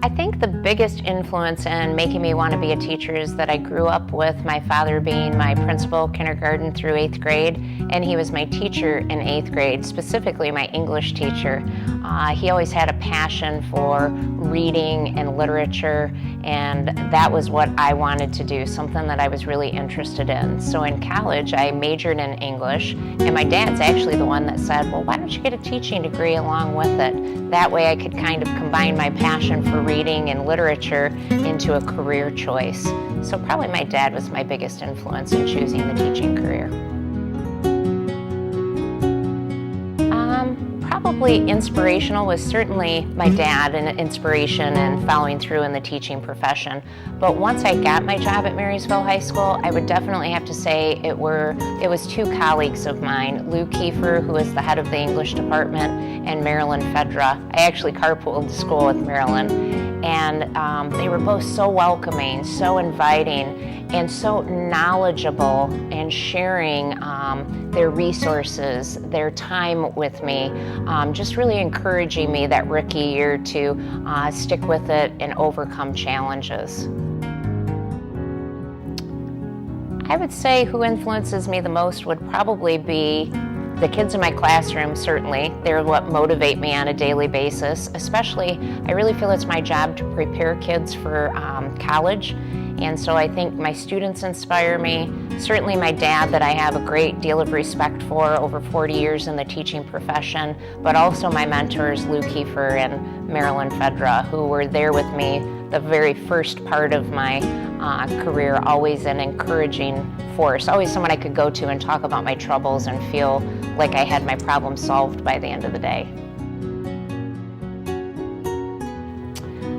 I think the biggest influence in making me want to be a teacher is that I grew up with my father being my principal kindergarten through 8th grade, and he was my teacher in 8th grade, specifically my English teacher. He always had a passion for reading and literature, and that was what I wanted to do, something that I was really interested in. So in college, I majored in English, and my dad's actually the one that said, well, why don't you get a teaching degree along with it? That way I could kind of combine my passion for reading and literature into a career choice. So probably my dad was my biggest influence in choosing the teaching career. Probably inspirational was certainly my dad, and inspiration and following through in the teaching profession. But once I got my job at Marysville High School, I would definitely have to say it was two colleagues of mine, Lou Kiefer, who was the head of the English department, and Marilyn Fedra. I actually carpooled to school with Marilyn, and they were both so welcoming, so inviting, and so knowledgeable, and sharing their resources, their time with me, just really encouraging me that rookie year to stick with it and overcome challenges. I would say who influences me the most would probably be the kids in my classroom. Certainly. They're what motivate me on a daily basis. Especially, I really feel it's my job to prepare kids for college. And so I think my students inspire me. Certainly my dad, that I have a great deal of respect for, over 40 years in the teaching profession, but also my mentors, Lou Kiefer and Marilyn Fedra, who were there with me the very first part of my career, always an encouraging force, always someone I could go to and talk about my troubles and feel like I had my problem solved by the end of the day.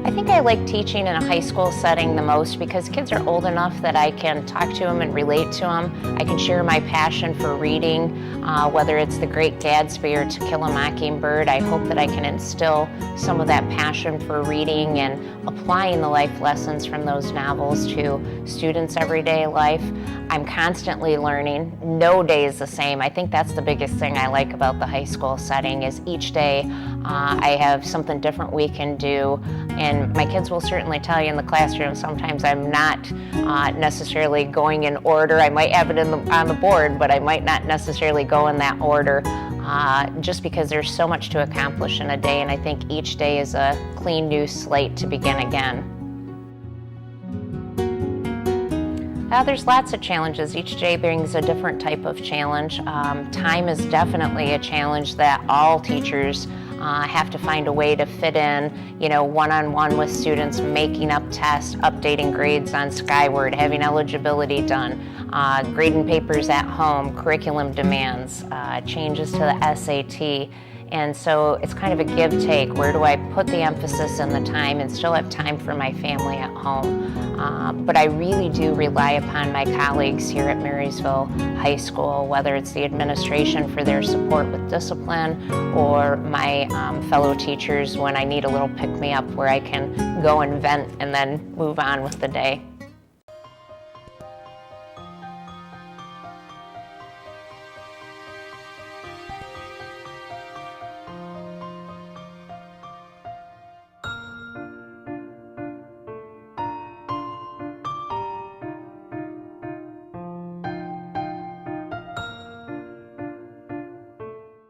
I think I like teaching in a high school setting the most because kids are old enough that I can talk to them and relate to them. I can share my passion for reading, whether it's The Great Gatsby or To Kill a Mockingbird. I hope that I can instill some of that passion for reading and applying the life lessons from those novels to students' everyday life. I'm constantly learning. No day is the same. I think that's the biggest thing I like about the high school setting is each day I have something different we can do. And my kids will certainly tell you in the classroom, sometimes I'm not necessarily going in order. I might have it on the board, but I might not necessarily go in that order just because there's so much to accomplish in a day, and I think each day is a clean new slate to begin again. There's lots of challenges. Each day brings a different type of challenge. Time is definitely a challenge that all teachers have to find a way to fit in, one-on-one with students, making up tests, updating grades on Skyward, having eligibility done, grading papers at home, curriculum demands, changes to the SAT. And so it's kind of a give-take. Where do I put the emphasis and the time and still have time for my family at home? But I really do rely upon my colleagues here at Marysville High School, whether it's the administration for their support with discipline or my fellow teachers when I need a little pick-me-up where I can go and vent and then move on with the day.